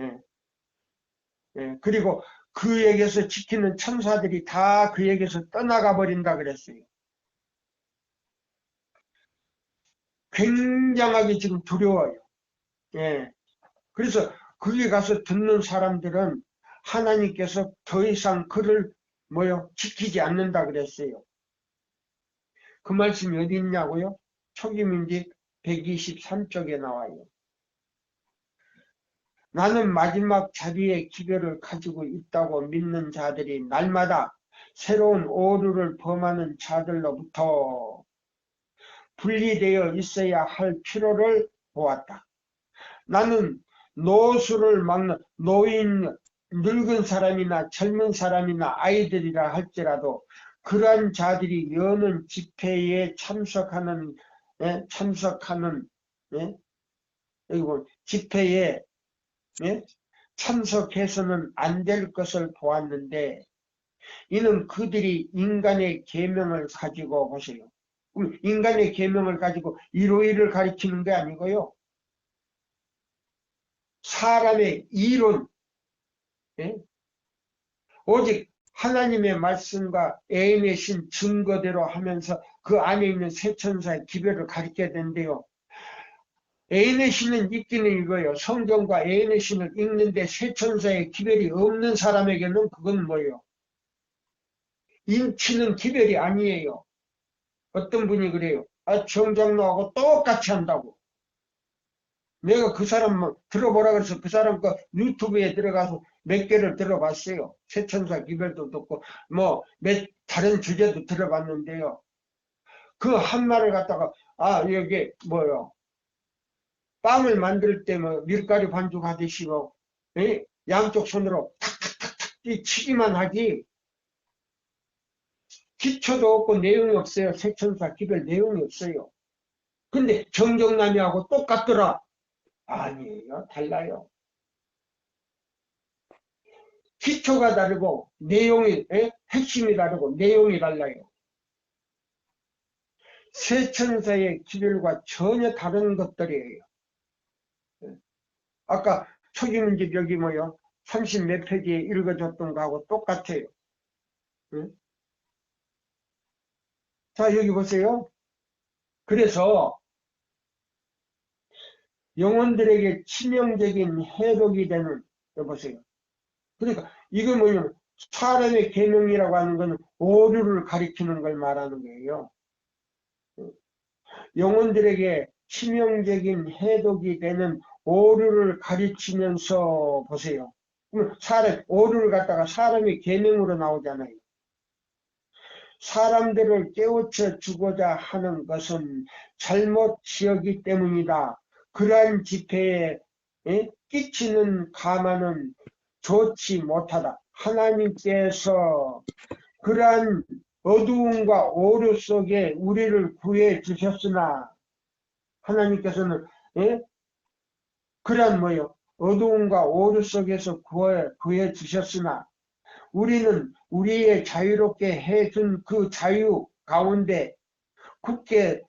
예. 예. 그리고 그에게서 지키는 천사들이 다 그에게서 떠나가 버린다 그랬어요. 굉장하게 지금 두려워요. 예. 그래서 거기 가서 듣는 사람들은 하나님께서 더 이상 그를 지키지 않는다 그랬어요. 그 말씀이 어디 있냐고요? 초기민지 123쪽에 나와요. 나는 마지막 자리의 기별을 가지고 있다고 믿는 자들이 날마다 새로운 오류를 범하는 자들로부터 분리되어 있어야 할 필요를 보았다. 나는 노수를 막는 노인, 늙은 사람이나 젊은 사람이나 아이들이라 할지라도 그러한 자들이 여는 집회에 참석하는 여기 보면 집회에 참석해서는 안 될 것을 보았는데 이는 그들이 인간의 계명을 가지고 보세요. 인간의 계명을 가지고 이로이를 가리키는 게 아니고요. 사람의 이론, 오직 하나님의 말씀과 애인의 신 증거대로 하면서 그 안에 있는 세천사의 기별을 가리켜야 되는데요. 애인의 신은 읽기는 읽어요. 성경과 애인의 신을 읽는데 세천사의 기별이 없는 사람에게는 그건 뭐예요? 인치는 기별이 아니에요. 어떤 분이 그래요. 정장로하고 똑같이 한다고. 내가 그 사람 들어보라 그래서 그 사람 그 유튜브에 들어가서 몇 개를 들어봤어요. 세천사 기별도 듣고 다른 주제도 들어봤는데요. 그 한 말을 갖다가 여기 빵을 만들 때 밀가루 반죽하듯이 양쪽 손으로 탁탁탁탁 치기만 하지 기초도 없고 내용이 없어요. 세천사 기별 내용이 없어요. 근데 정정남이하고 똑같더라. 아니에요. 달라요. 기초가 다르고 내용이 핵심이 다르고 내용이 달라요. 세천사의 기별과 전혀 다른 것들이에요. 아까 초기문집 여기 뭐요? 30 몇 페이지에 읽어줬던 거하고 똑같아요. 응? 자, 여기 보세요. 그래서 영혼들에게 치명적인 해독이 되는, 여보세요. 그러니까 이거 뭐냐면 사람의 계명이라고 하는 것은 오류를 가리키는 걸 말하는 거예요. 영혼들에게 치명적인 해독이 되는 오류를 가르치면서 보세요. 사람, 오류를 갖다가 사람의 계명으로 나오잖아요. 사람들을 깨우쳐 주고자 하는 것은 잘못 지었기 때문이다. 그러한 집회에 끼치는 가마는 좋지 못하다. 하나님께서 그러한 어두움과 오류 속에 우리를 구해 주셨으나 하나님께서는 그러한 뭐요? 어두움과 오류 속에서 구해 주셨으나 우리는 우리의 자유롭게 해준 그 자유 가운데 굳게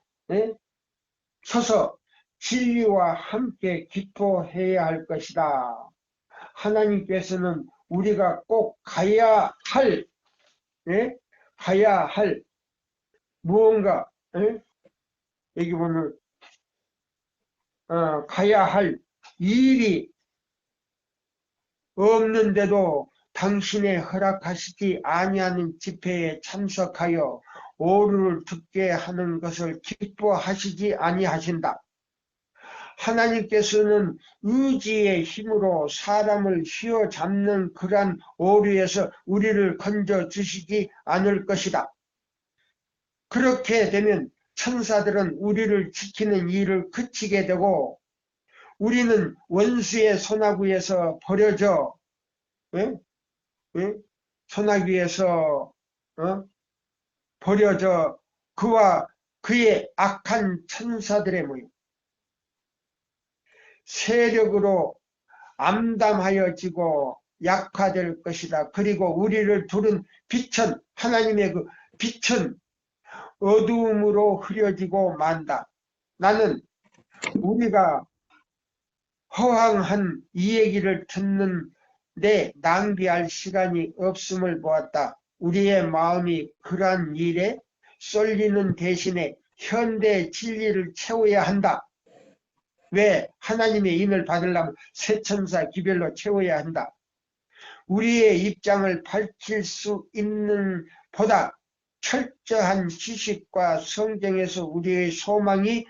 서서 진리와 함께 기뻐해야 할 것이다. 하나님께서는 우리가 꼭 가야 할 무언가, 여기 보면 가야 할 일이 없는데도 당신의 허락하시지 아니하는 집회에 참석하여 오류를 듣게 하는 것을 기뻐하시지 아니하신다. 하나님께서는 의지의 힘으로 사람을 휘어잡는 그러한 오류에서 우리를 건져주시지 않을 것이다. 그렇게 되면 천사들은 우리를 지키는 일을 그치게 되고 우리는 원수의 소나기에서 버려져 소나기에서 버려져 그와 그의 악한 천사들의 모임 세력으로 암담하여지고 약화될 것이다. 그리고 우리를 두른 빛은 하나님의 그 빛은 어두움으로 흐려지고 만다. 나는 우리가 허황한 이 얘기를 듣는데 낭비할 시간이 없음을 보았다. 우리의 마음이 그러한 일에 쏠리는 대신에 현대 진리를 채워야 한다. 왜? 하나님의 인을 받으려면 세천사 기별로 채워야 한다. 우리의 입장을 밝힐 수 있는 보다 철저한 지식과 성경에서 우리의 소망의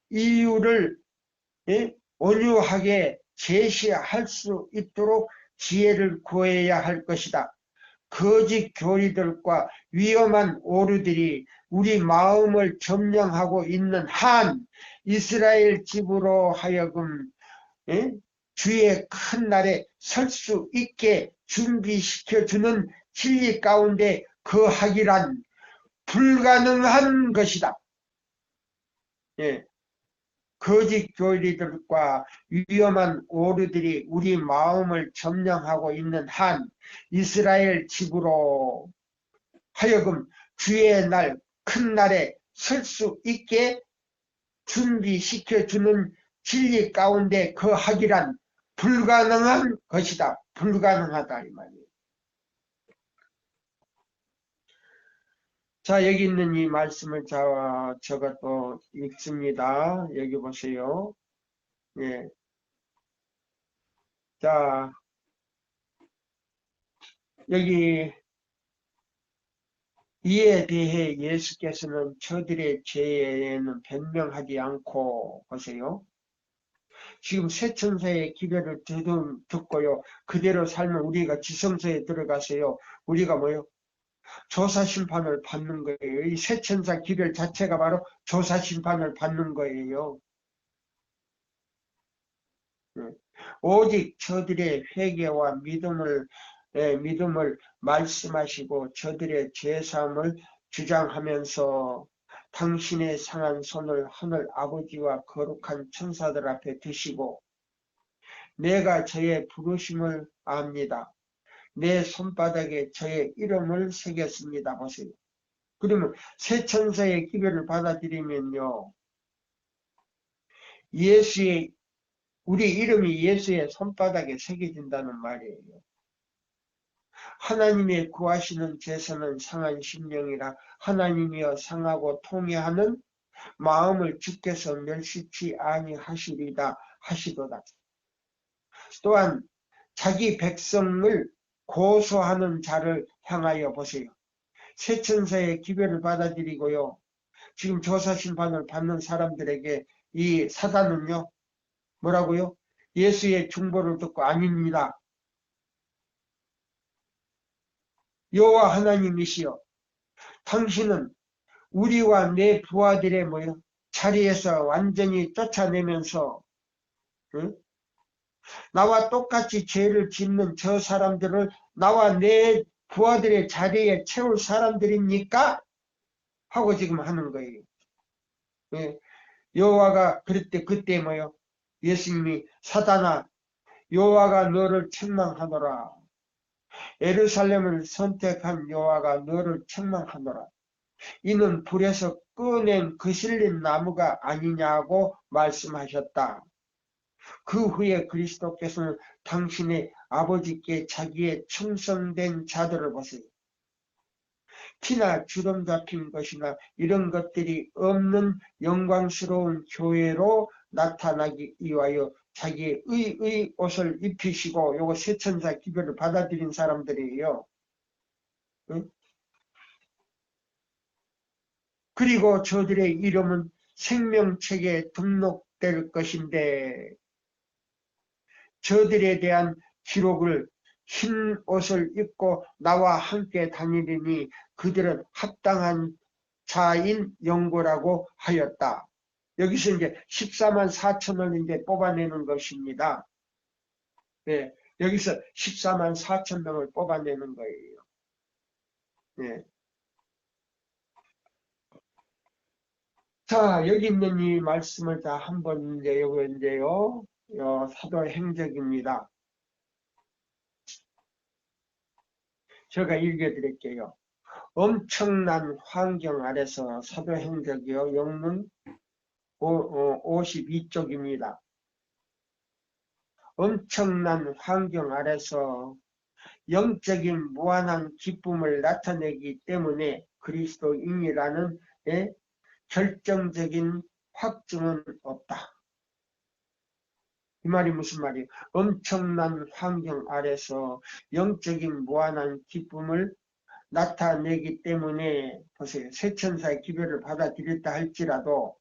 이유를 온유하게 제시할 수 있도록 지혜를 구해야 할 것이다. 거짓 교리들과 위험한 오류들이 우리 마음을 점령하고 있는 한 이스라엘 집으로 하여금 주의 큰 날에 설 수 있게 준비시켜주는 진리 가운데 거하기란 불가능한 것이다. 거짓 교리들과 위험한 오류들이 우리 마음을 점령하고 있는 한 이스라엘 집으로 하여금 주의 날, 큰 날에 설 수 있게 준비시켜주는 진리 가운데 거하기란 불가능한 것이다. 불가능하다 이 말이에요. 자, 여기 있는 이 말씀을 제가 또 읽습니다. 여기 보세요. 예. 자, 여기 이에 대해 예수께서는 저들의 죄에는 변명하지 않고 보세요. 지금 새 천사의 기별을 듣고요. 그대로 살면 우리가 지성소에 들어가서요. 우리가 뭐요? 조사심판을 받는 거예요. 이 새 천사 기별 자체가 바로 조사심판을 받는 거예요. 오직 저들의 회개와 믿음을 말씀하시고 저들의 죄사함을 주장하면서 당신의 상한 손을 하늘 아버지와 거룩한 천사들 앞에 드시고 내가 저의 부르심을 압니다. 내 손바닥에 저의 이름을 새겼습니다. 보세요. 그러면 새 천사의 기별을 받아들이면요. 예수의 우리 이름이 예수의 손바닥에 새겨진다는 말이에요. 하나님의 구하시는 제사는 상한 심령이라 하나님이여 상하고 통회하는 마음을 주께서 멸시치 아니하시리다 하시도다. 또한 자기 백성을 고소하는 자를 향하여 보세요. 세천사의 기별을 받아들이고요. 지금 조사심판을 받는 사람들에게 이 사단은요. 뭐라고요? 예수의 중보를 듣고 아닙니다. 여호와 하나님이시여 당신은 우리와 내 부하들의 자리에서 완전히 쫓아내면서 응? 나와 똑같이 죄를 짓는 저 사람들을 나와 내 부하들의 자리에 채울 사람들입니까? 하고 지금 하는 거예요. 예. 여호와가 그럴 때 그때 예수님이 사단아 여호와가 너를 책망하노라. 예루살렘을 선택한 여호와가 너를 책망하노라. 이는 불에서 꺼낸 거슬린 나무가 아니냐고 말씀하셨다. 그 후에 그리스도께서는 당신의 아버지께 자기의 충성된 자들을 보세요. 티나 주름 잡힌 것이나 이런 것들이 없는 영광스러운 교회로 나타나기 위하여 자기의 의의 옷을 입히시고 요거 세천사 기별을 받아들인 사람들이에요. 응? 그리고 저들의 이름은 생명책에 등록될 것인데 저들에 대한 기록을 흰 옷을 입고 나와 함께 다니리니 그들은 합당한 자인 영고라고 하였다. 여기서 이제 14만 4천을 이제 뽑아내는 것입니다. 네, 여기서 14만 4천 명을 뽑아내는 거예요. 네. 자, 여기 있는 이 말씀을 다 한번 이제요, 사도행적입니다. 제가 읽어드릴게요. 엄청난 환경 아래서 사도행적이요, 영문 52쪽입니다. 엄청난 환경 아래서 영적인 무한한 기쁨을 나타내기 때문에 그리스도인이라는 결정적인 확증은 없다. 이 말이 무슨 말이에요? 엄청난 환경 아래서 영적인 무한한 기쁨을 나타내기 때문에 보세요. 세천사의 기별을 받아들였다 할지라도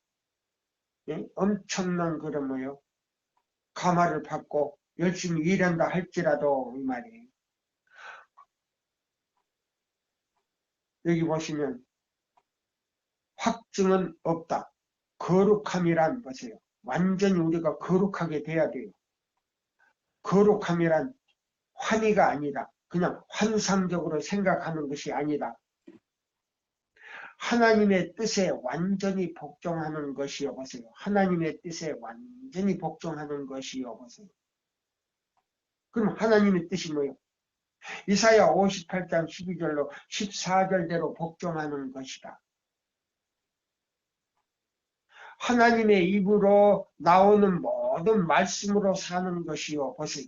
엄청난 그런 감화를 받고 열심히 일한다 할지라도 이 말이에요. 여기 보시면 확증은 없다. 거룩함이란 보세요. 완전히 우리가 거룩하게 돼야 돼요. 거룩함이란 환희가 아니다. 그냥 환상적으로 생각하는 것이 아니다. 하나님의 뜻에 완전히 복종하는 것이요. 보세요. 하나님의 뜻에 완전히 복종하는 것이요. 보세요. 그럼 하나님의 뜻이 뭐예요? 이사야 58장 12절로 14절대로 복종하는 것이다. 하나님의 입으로 나오는 모든 말씀으로 사는 것이요. 보세요.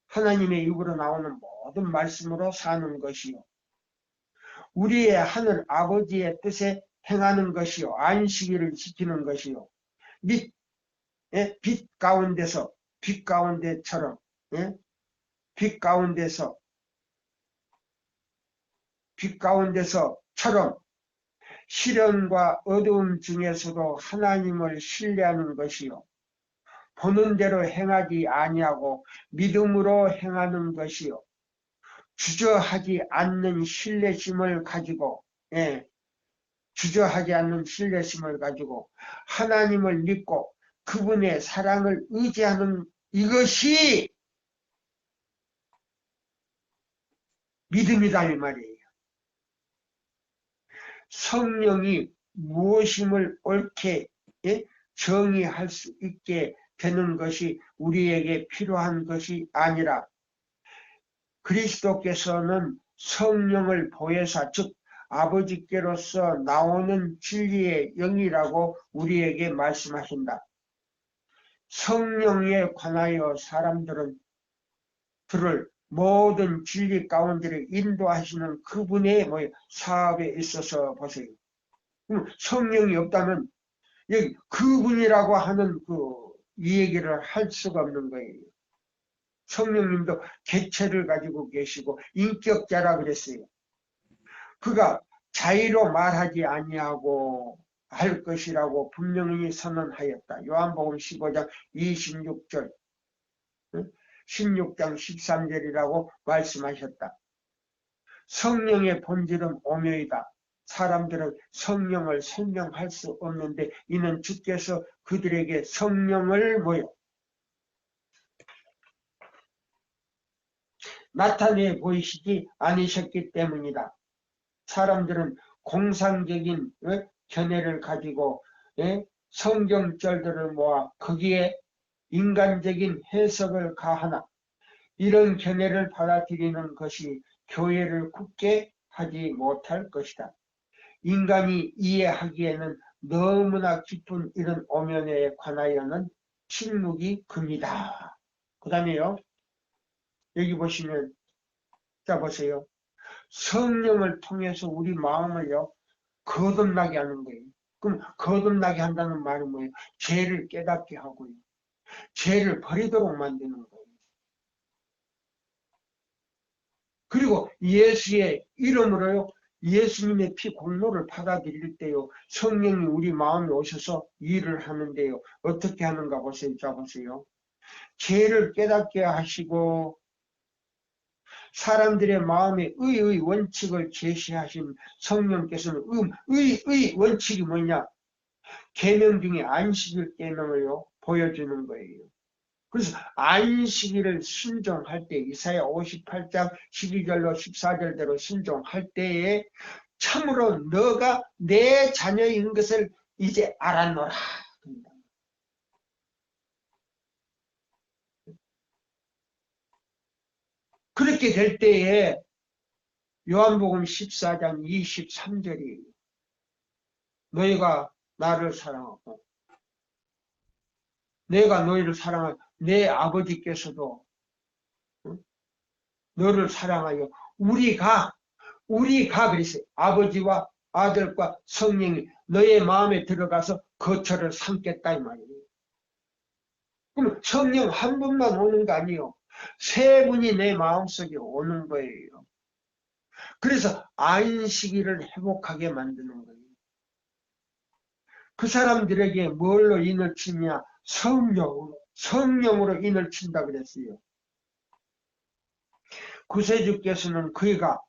하나님의 입으로 나오는 모든 말씀으로 사는 것이요. 우리의 하늘 아버지의 뜻에 행하는 것이요. 안식일을 지키는 것이요. 및 빛 가운데서 빛 가운데처럼 빛 가운데서처럼 시련과 어두움 중에서도 하나님을 신뢰하는 것이요. 보는 대로 행하지 아니하고 믿음으로 행하는 것이요. 주저하지 않는 신뢰심을 가지고 하나님을 믿고 그분의 사랑을 의지하는 이것이 믿음이다 이 말이에요. 성령이 무엇임을 옳게 정의할 수 있게 되는 것이 우리에게 필요한 것이 아니라 그리스도께서는 성령을 보혜사 즉 아버지께로서 나오는 진리의 영이라고 우리에게 말씀하신다. 성령에 관하여 사람들을 모든 진리 가운데를 인도하시는 그분의 사업에 있어서 보세요. 성령이 없다면 여기 그분이라고 하는 이 얘기를 할 수가 없는 거예요. 성령님도 개체를 가지고 계시고 인격자라 그랬어요. 그가 자의로 말하지 아니하고 할 것이라고 분명히 선언하였다. 요한복음 15장 26절 16장 13절이라고 말씀하셨다. 성령의 본질은 오묘이다. 사람들은 성령을 설명할 수 없는데 이는 주께서 그들에게 성령을 나타내 보이시지 않으셨기 때문이다. 사람들은 공상적인 견해를 가지고 성경절들을 모아 거기에 인간적인 해석을 가하나 이런 견해를 받아들이는 것이 교회를 굳게 하지 못할 것이다. 인간이 이해하기에는 너무나 깊은 이런 오면에 관하여는 침묵이 금이다. 그 다음에요. 여기 보시면 자 보세요. 성령을 통해서 우리 마음을요 거듭나게 하는 거예요. 그럼 거듭나게 한다는 말은 뭐예요? 죄를 깨닫게 하고요. 죄를 버리도록 만드는 거예요. 그리고 예수의 이름으로요. 예수님의 피 공로를 받아들일 때요. 성령이 우리 마음에 오셔서 일을 하는데요. 어떻게 하는가 보세요. 자 보세요. 죄를 깨닫게 하시고 사람들의 마음에 의의 원칙을 제시하신 성령께서는 의 원칙이 뭐냐? 계명 중에 안식일 계명을요 보여주는 거예요. 그래서 안식일을 순종할 때 이사야 58장 12절로 14절대로 순종할 때에 참으로 너가 내 자녀인 것을 이제 알았노라. 그렇게 될 때에 요한복음 14장 23절이 너희가 나를 사랑하고 내가 너희를 사랑한 내 아버지께서도 너를 사랑하여 우리가 그랬어요. 아버지와 아들과 성령이 너의 마음에 들어가서 거처를 삼겠다 이 말이에요. 그럼 성령 한 분만 오는 거 아니에요. 세 분이 내 마음속에 오는 거예요. 그래서 안식일을 회복하게 만드는 거예요. 그 사람들에게 뭘로 인을 치냐? 성령으로 인을 친다 그랬어요. 구세주께서는 그이가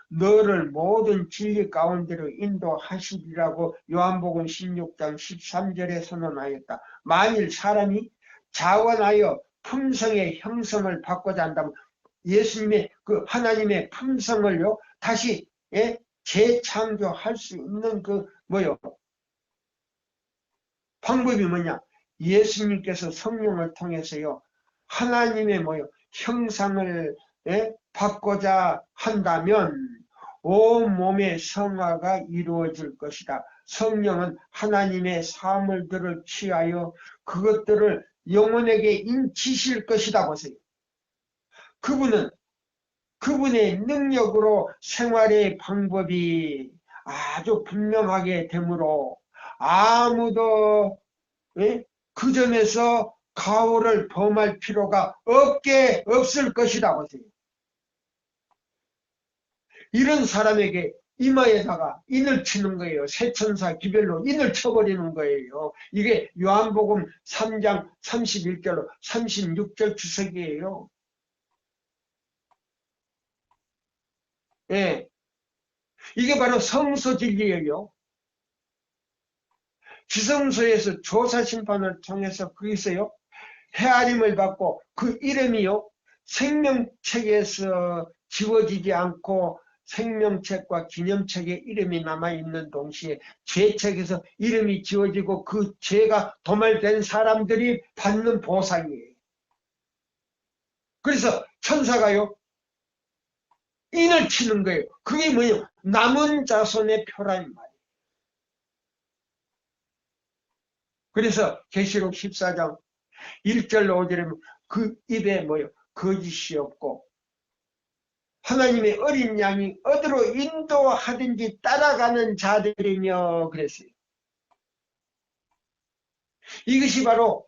너를 모든 진리 가운데로 인도하시리라고 요한복음 16장 13절에 선언하였다. 만일 사람이 자원하여 품성의 형성을 바꾸자 한다면 예수님의 그 하나님의 품성을요 다시 재창조할 수 있는 방법이 뭐냐? 예수님께서 성령을 통해서요 하나님의 형상을 바꾸자 한다면 온몸의 성화가 이루어질 것이다. 성령은 하나님의 사물들을 취하여 그것들을 영혼에게 인치실 것이다. 보세요. 그분의 능력으로 생활의 방법이 아주 분명하게 되므로 아무도 그 점에서 가오를 범할 필요가 없을 것이다. 보세요. 이런 사람에게 이마에다가 인을 치는 거예요. 세천사 기별로 인을 쳐버리는 거예요. 이게 요한복음 3장 31절로 36절 주석이에요. 예. 이게 바로 성서 진리예요. 지성소에서 조사 심판을 통해서 거기서요 헤아림을 받고 그 이름이요 생명책에서 지워지지 않고 생명책과 기념책에 이름이 남아있는 동시에 죄책에서 이름이 지워지고 그 죄가 도말된 사람들이 받는 보상이에요. 그래서 천사가요 인을 치는 거예요. 그게 뭐예요? 남은 자손의 표란 말이에요. 그래서 계시록 14장 1절 5절에 그 입에 뭐요? 거짓이 없고 하나님의 어린 양이 어디로 인도하든지 따라가는 자들이며 그랬어요. 이것이 바로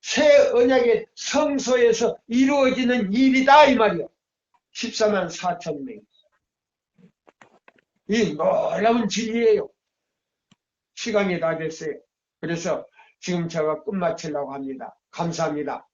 새 언약의 성소에서 이루어지는 일이다 이 말이요. 14만 4천 명. 이 놀라운 진리예요. 시간이 다 됐어요. 그래서 지금 제가 끝마치려고 합니다. 감사합니다.